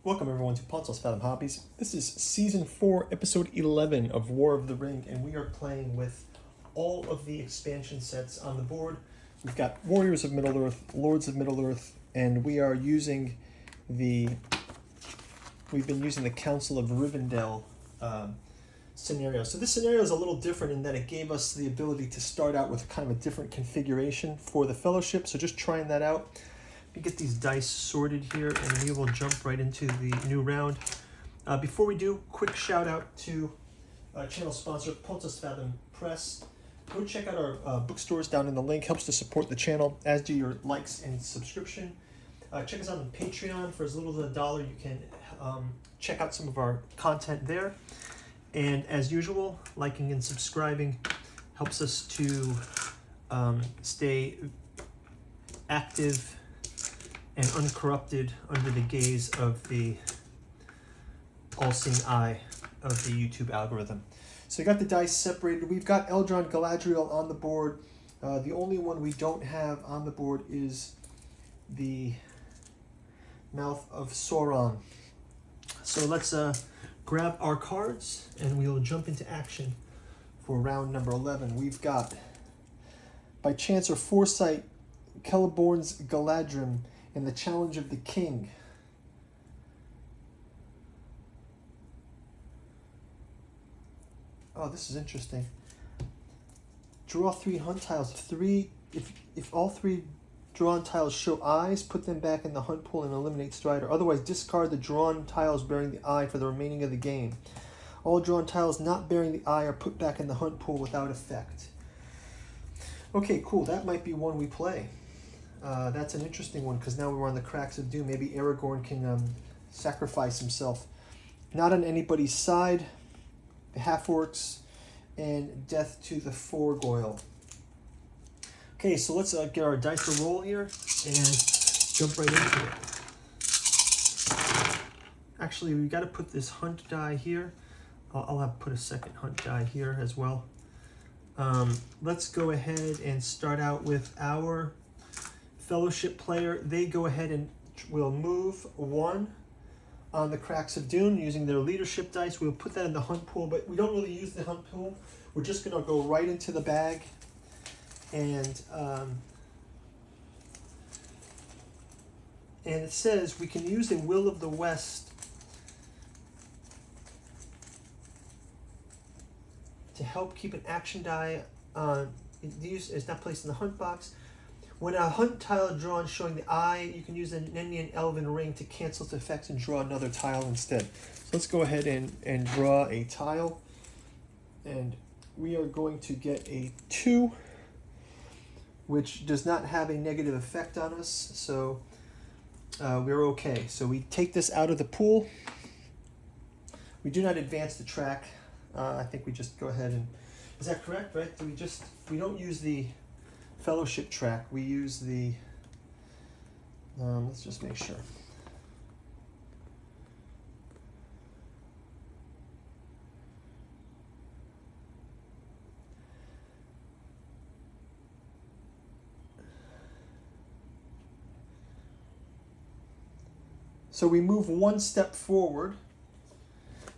Welcome everyone to Poncel's Fathom Hobbies. This is Season 4, Episode 11 of War of the Ring, and we are playing with all of the expansion sets on the board. We've got Warriors of Middle-earth, Lords of Middle-earth, and we are using we've been using the Council of Rivendell scenario. So this scenario is a little different in that it gave us the ability to start out with kind of a different configuration for the Fellowship, so just trying that out. We get these dice sorted here and we will jump right into the new round. Before we do, quick shout out to channel sponsor Poncel's Fathom Press. Go check out our bookstores down in the link. Helps to support the channel, as do your likes and subscription. Check us out on Patreon. For as little as $1 you can check out some of our content there. And as usual, liking and subscribing helps us to stay active and uncorrupted under the gaze of the all-seeing eye of the YouTube algorithm. So you got the dice separated. We've got Eldron Galadriel on the board. The only one we don't have on the board is the Mouth of Sauron. So let's grab our cards and we'll jump into action for round number 11. We've got, by chance or foresight, Celeborn's Galadrim and the Challenge of the King. Oh, this is interesting. Draw 3 hunt tiles. If all 3 drawn tiles show eyes, put them back in the hunt pool and eliminate Strider. Otherwise, discard the drawn tiles bearing the eye for the remaining of the game. All drawn tiles not bearing the eye are put back in the hunt pool without effect. Okay, cool. That might be one we play. That's an interesting one because now we're on the cracks of doom. Maybe Aragorn can sacrifice himself. Not on anybody's side. The half-orcs and death to the Forgoyle. Okay, so let's get our dice to roll here and jump right into it. Actually, we've got to put this hunt die here. I'll have to put a second hunt die here as well. Let's go ahead and start out with our Fellowship player. They go ahead and will move 1 on the cracks of doom using their leadership dice. We'll put that in the hunt pool, but we don't really use the hunt pool. We're just going to go right into the bag and it says we can use a Will of the West to help keep an action die it's not placed in the hunt box. When a hunt tile drawn showing the eye, you can use an Nennian Elven ring to cancel its effects and draw another tile instead. So let's go ahead and draw a tile. And we are going to get a 2, which does not have a negative effect on us. So we're okay. So we take this out of the pool. We do not advance the track. I think we just go ahead and... Is that correct, right? We don't use the Fellowship track. We use the... let's just make sure. So we move 1 step forward.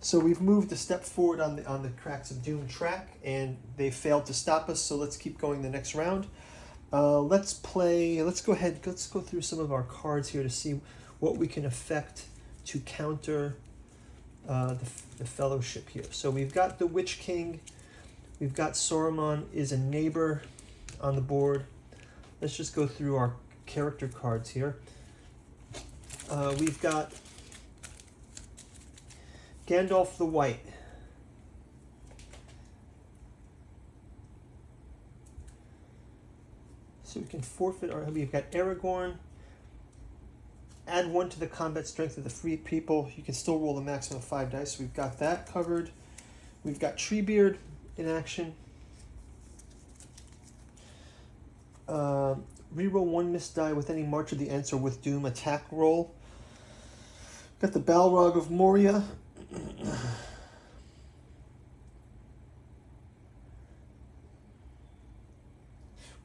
So we've moved a step forward on the Cracks of Doom track, and they failed to stop us. So let's keep going the next round. Let's go through some of our cards here to see what we can affect to counter the Fellowship here. So we've got the Witch King. We've got Saruman is a neighbor on the board. Let's just go through our character cards here. We've got Gandalf the White. So we can forfeit our... We've got Aragorn. Add 1 to the combat strength of the free people. You can still roll the maximum of 5 dice. So we've got that covered. We've got Treebeard in action. Reroll 1 missed die with any March of the Ents or with Doom attack roll. Got the Balrog of Moria.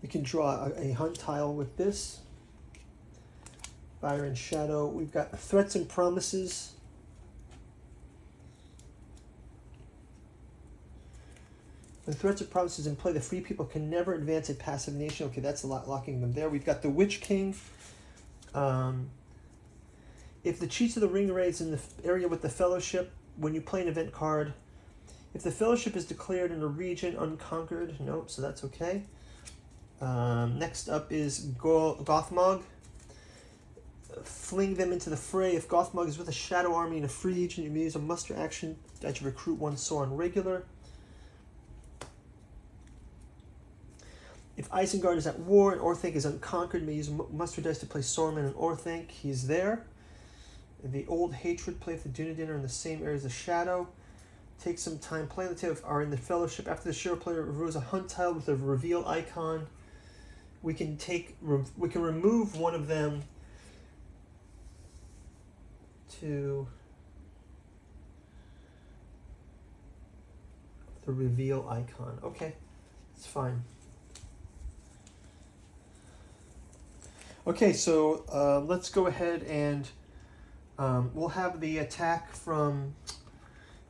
We can draw a hunt tile with this. Fire and Shadow. We've got Threats and Promises. When Threats and Promises in play, the free people can never advance a passive nation. Okay, that's a lot locking them there. We've got the Witch King. If the Cheats of the Ring Raid's in the area with the Fellowship, when you play an event card, if the Fellowship is declared in a region unconquered, nope, so that's okay. Next up is Gothmog. Fling them into the fray. If Gothmog is with a Shadow Army in a free region, you may use a muster action to recruit one Sauron regular. If Isengard is at war and Orthanc is unconquered, you may use muster dice to play Saruman and Orthanc. He's there. The Old Hatred, play if the Dunedain are in the same area as the Shadow. Take some time playing the table are in the Fellowship. After the Shadow player removes a hunt tile with a reveal icon, we can remove one of them to the reveal icon. Okay, it's fine. Okay, so let's go ahead and we'll have the attack from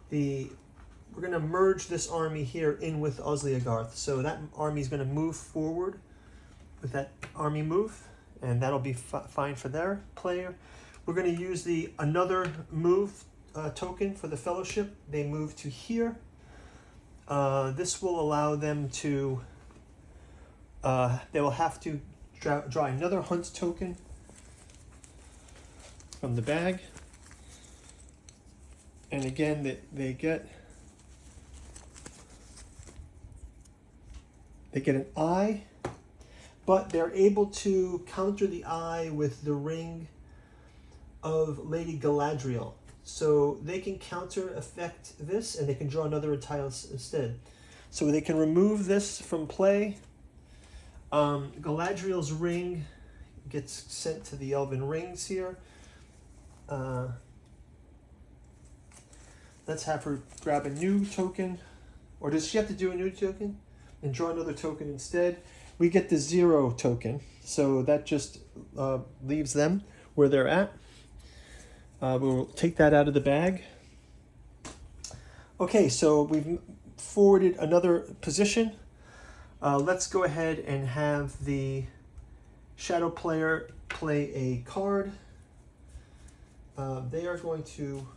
the... We're going to merge this army here in with Osliagarth. So that army is going to move forward with that army move, and that'll be fine for their player. We're going to use another move token for the Fellowship. They move to here. This will allow them to... they will have to draw another hunt token from the bag. And again, they get an eye, but they're able to counter the eye with the ring of Lady Galadriel. So they can counter effect this, and they can draw another tile instead. So they can remove this from play. Galadriel's ring gets sent to the Elven Rings here. Let's have her grab a new token. Or does she have to do a new token? And draw another token instead? We get the 0 token. So that just leaves them where they're at. We'll take that out of the bag. Okay, so we've forwarded another position. Let's go ahead and have the Shadow player play a card. They are going to...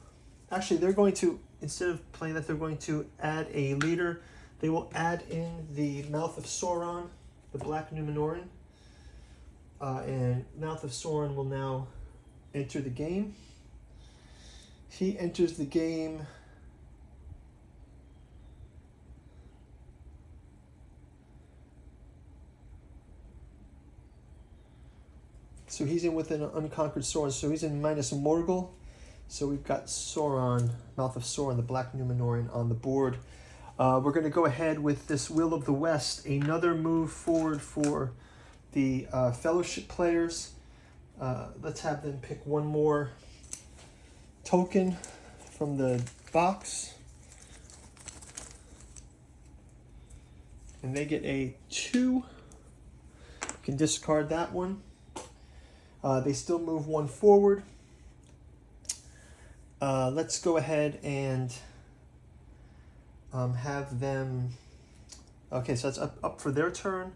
Actually, they're going to, instead of playing that, they're going to add a leader. They will add in the Mouth of Sauron, the Black Numenorean. And Mouth of Sauron will now enter the game. He enters the game. So he's in with an unconquered Sauron. So he's in minus Morgul. So we've got Sauron, Mouth of Sauron, the Black Numenorean on the board. We're going to go ahead with this Will of the West, another move forward for the Fellowship players. Let's have them pick one more token from the box. And they get a 2. You can discard that one. They still move one forward. Let's go ahead and have them... Okay, so that's up for their turn.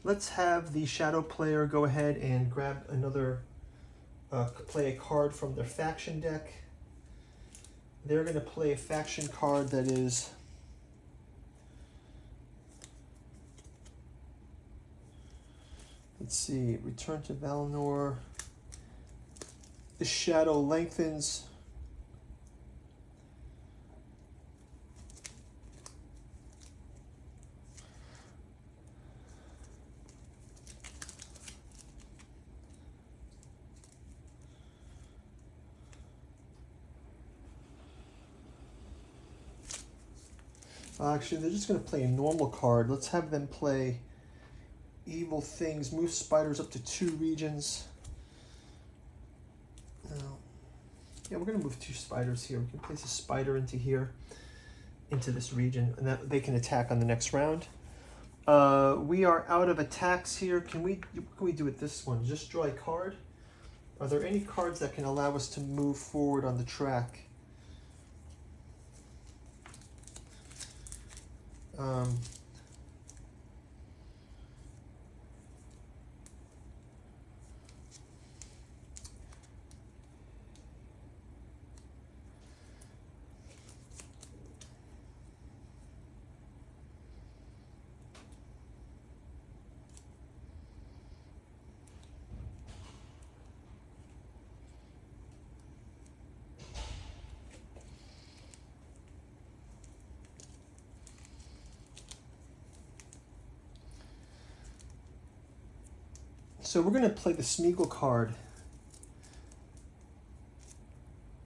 Let's have the Shadow player go ahead and grab another... play a card from their faction deck. They're going to play a faction card that is... Let's see, Return to Valinor. The Shadow lengthens. Actually, they're just going to play a normal card. Let's have them play Evil Things. Move spiders up to 2 regions. Yeah, we're going to move 2 spiders here. We can place a spider into here, into this region, and that they can attack on the next round. We are out of attacks here. Can we do it this one? Just draw a card. Are there any cards that can allow us to move forward on the track? So we're going to play the Smeagol card.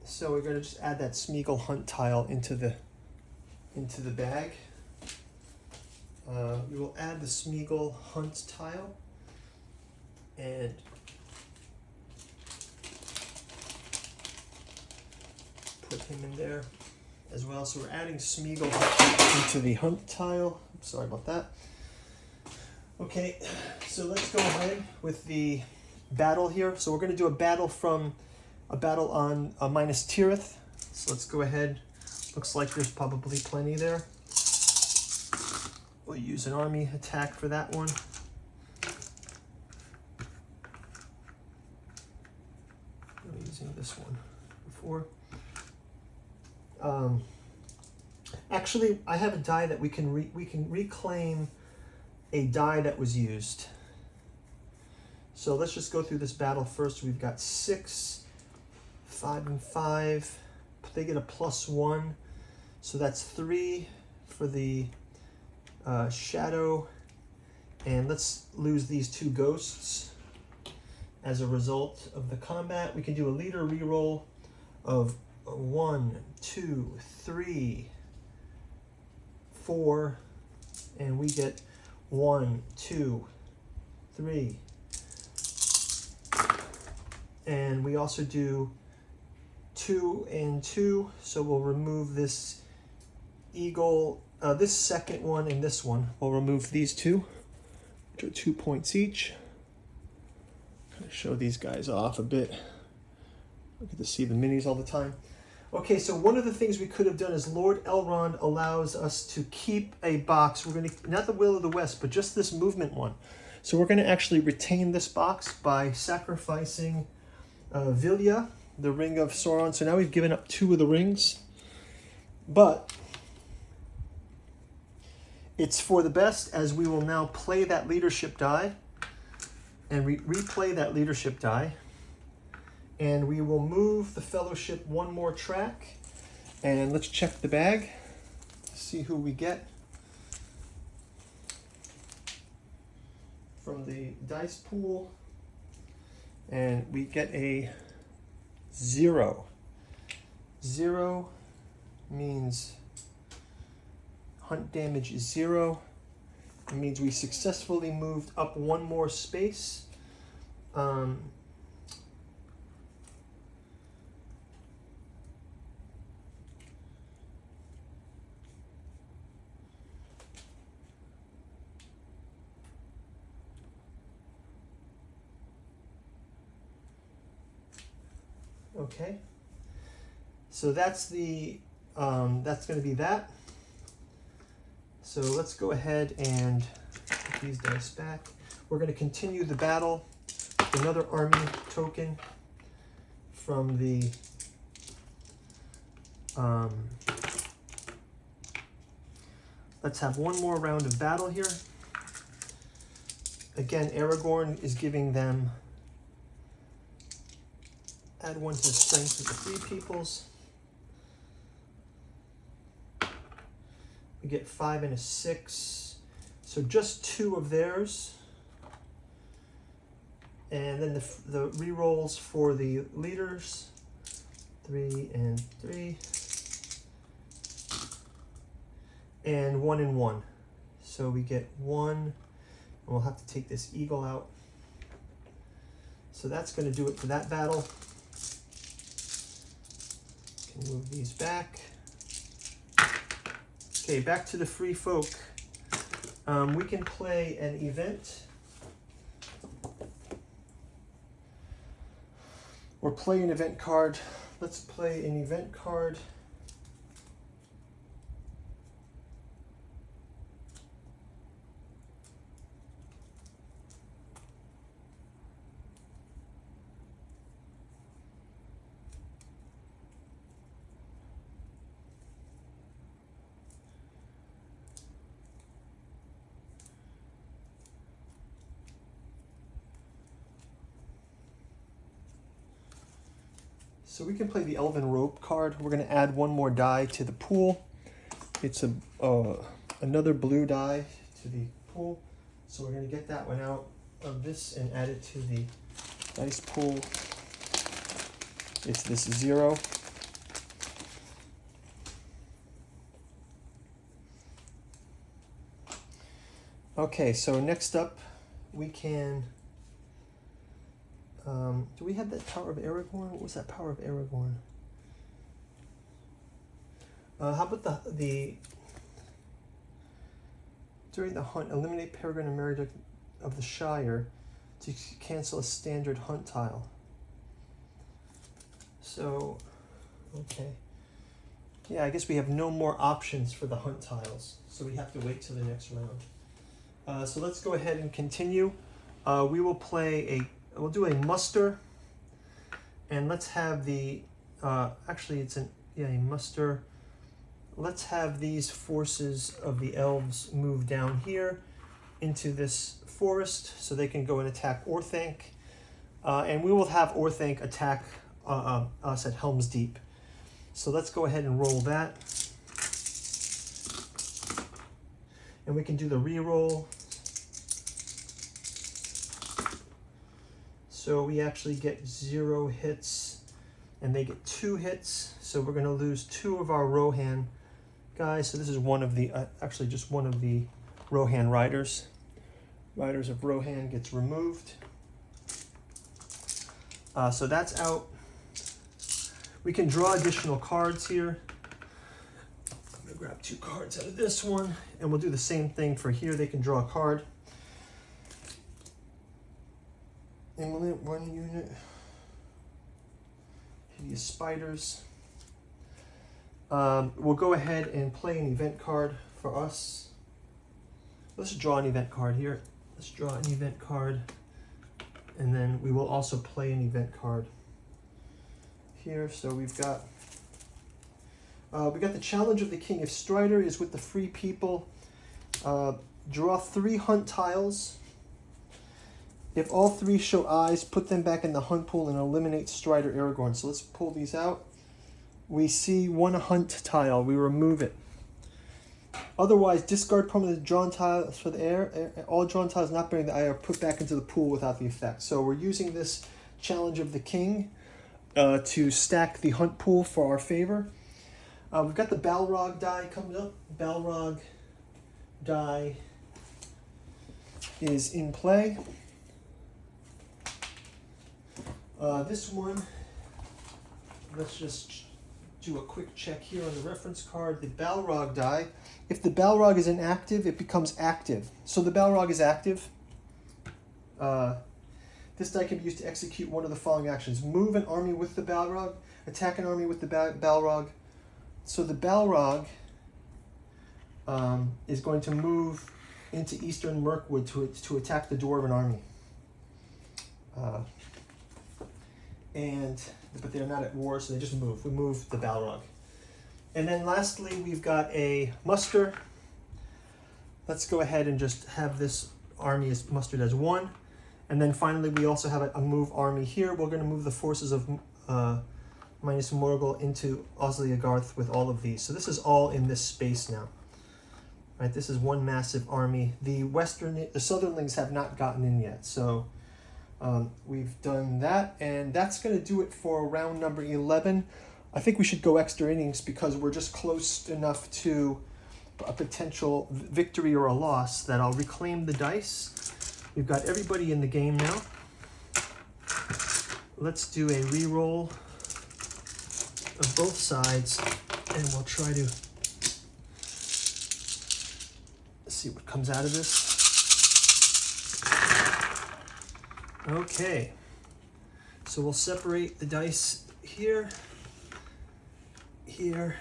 So we're going to just add that Smeagol hunt tile into the bag. We will add the Smeagol hunt tile and put him in there as well. So we're adding Smeagol into the hunt tile. Sorry about that. Okay, so let's go ahead with the battle here. So we're going to do a battle on minus Tirith. So let's go ahead. Looks like there's probably plenty there. We'll use an army attack for that one. I'm using this one before. Actually, I have a die that we can reclaim a die that was used. So let's just go through this battle first. We've got 6, 5, and 5. They get a +1, so that's 3 for the shadow. And let's lose these 2 ghosts as a result of the combat. We can do a leader reroll of 1, 2, 3, 4, and we get 1, 2, 3. And we also do 2 and 2, so we'll remove this eagle, this second one and this one. We'll remove these 2, which are 2 points each. Kind of show these guys off a bit. I get to see the minis all the time. Okay, so one of the things we could have done is Lord Elrond allows us to keep a box. We're going to, not the Will of the West, but just this movement one. So we're going to actually retain this box by sacrificing Vilya, the Ring of Sauron. So now we've given up 2 of the rings. But it's for the best, as we will now play that leadership die and replay that leadership die. And we will move the Fellowship 1 more track. And let's check the bag, see who we get from the dice pool. And we get a 0. 0 means hunt damage is 0. It means we successfully moved up 1 more space. Okay, so that's the that's going to be that. So let's go ahead and put these dice back. We're going to continue the battle with another army token from the let's have 1 more round of battle here. Again, Aragorn is giving them add 1 to the strength of the Free Peoples. We get 5 and a 6. So just 2 of theirs. And then the rerolls for the leaders. 3 and 3. And 1 and 1. So we get 1. And we'll have to take this eagle out. So that's going to do it for that battle. Can move these back. Okay, back to the free folk. We can play an event. play an event card. Let's play an event card. So we can play the Elven Rope card. We're going to add one more die to the pool. It's another blue die to the pool. So we're going to get that one out of this and add it to the dice pool. It's this 0. Okay, so next up we can... do we have that Power of Aragorn? What was that Power of Aragorn? How about the during the hunt, eliminate Peregrine and Merry of the Shire to cancel a standard hunt tile. So, okay. Yeah, I guess we have no more options for the hunt tiles, so we have to wait till the next round. So let's go ahead and continue. We will play we'll do a muster, and let's have the, actually it's a muster. Let's have these forces of the elves move down here into this forest so they can go and attack Orthanc. And we will have Orthanc attack us at Helm's Deep. So let's go ahead and roll that. And we can do the re-roll. So we actually get 0 hits and they get 2 hits. So we're going to lose 2 of our Rohan guys. So this is one of the, actually just one of the Rohan riders. Riders of Rohan gets removed. So that's out. We can draw additional cards here. I'm going to grab 2 cards out of this one, and we'll do the same thing for here. They can draw a card. Implement 1 unit. Hideous spiders. We'll go ahead and play an event card for us. Let's draw an event card here. Let's draw an event card. And then we will also play an event card here. So we've got the challenge of the King. If Strider is with the free people, draw 3 hunt tiles. If all 3 show eyes, put them back in the hunt pool and eliminate Strider Aragorn. So let's pull these out. We see 1 hunt tile. We remove it. Otherwise, discard permanent drawn tiles for the air. All drawn tiles not bearing the eye are put back into the pool without the effect. So we're using this challenge of the King to stack the hunt pool for our favor. We've got the Balrog die coming up. Balrog die is in play. This one, let's just do a quick check here on the reference card. The Balrog die, if the Balrog is inactive, it becomes active. So the Balrog is active. This die can be used to execute one of the following actions. Move an army with the Balrog, attack an army with the Balrog. So the Balrog is going to move into Eastern Mirkwood to attack the Dwarven army. But they're not at war, so they just move. We move the Balrog. And then lastly, we've got a muster. Let's go ahead and just have this army is mustered as 1. And then finally, we also have a move army here. We're going to move the forces of Minas Morgul into Osliagarth with all of these. So this is all in this space now. Right, this is one massive army. The Southernlings have not gotten in yet, so we've done that, and that's going to do it for round number 11. I think we should go extra innings because we're just close enough to a potential victory or a loss that I'll reclaim the dice. We've got everybody in the game now. Let's do a re-roll of both sides, and we'll try to see what comes out of this. Okay, So we'll separate the dice here, here,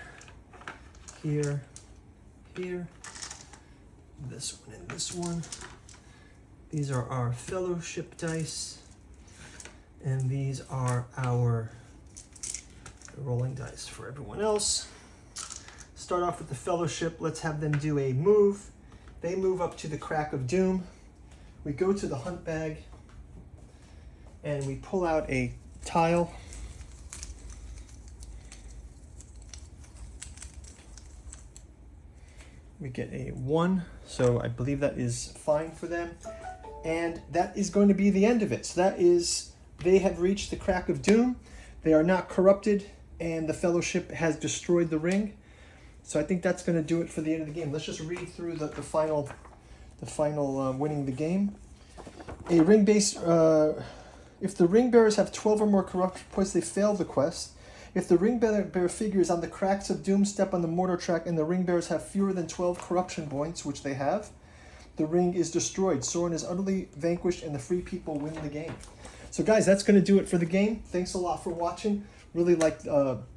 here, here, this one and this one. These are our fellowship dice, and these are our rolling dice for everyone else. Start off with the fellowship. Let's have them do a move. They move up to the crack of doom. We go to the hunt bag, and we pull out a tile. We get a 1, so I believe that is fine for them. And that is going to be the end of it. So that is, they have reached the crack of doom. They are not corrupted, and the fellowship has destroyed the ring. So I think that's going to do it for the end of the game. Let's just read through the final winning the game. A ring base, if the ring bearers have 12 or more corruption points, they fail the quest. If the ring bearer figure is on the cracks of doom step on the mortar track and the ring bearers have fewer than 12 corruption points, which they have, the ring is destroyed. Soren is utterly vanquished and the free people win the game. So guys, that's going to do it for the game. Thanks a lot for watching. Really like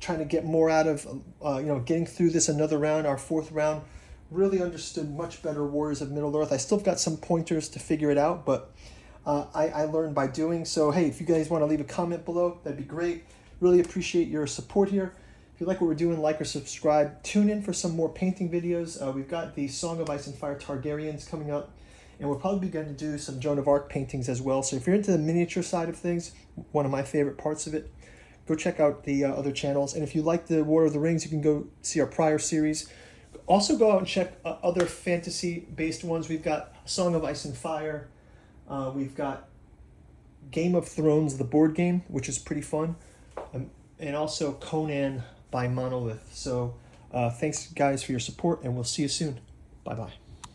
trying to get more out of, getting through this another round, our 4th round. Really understood much better Warriors of Middle-earth. I still got some pointers to figure it out, but I learned by doing. So hey, if you guys want to leave a comment below, that'd be great. Really appreciate your support here. If you like what we're doing, like or subscribe. Tune in for some more painting videos. We've got the Song of Ice and Fire Targaryens coming up, and we're probably going to do some Joan of Arc paintings as well. So if you're into the miniature side of things, one of my favorite parts of it, go check out the other channels. And if you like the War of the Rings, you can go see our prior series. Also go out and check other fantasy-based ones. We've got Song of Ice and Fire. We've got Game of Thrones, the board game, which is pretty fun. And also Conan by Monolith. So thanks guys for your support, and we'll see you soon. Bye-bye.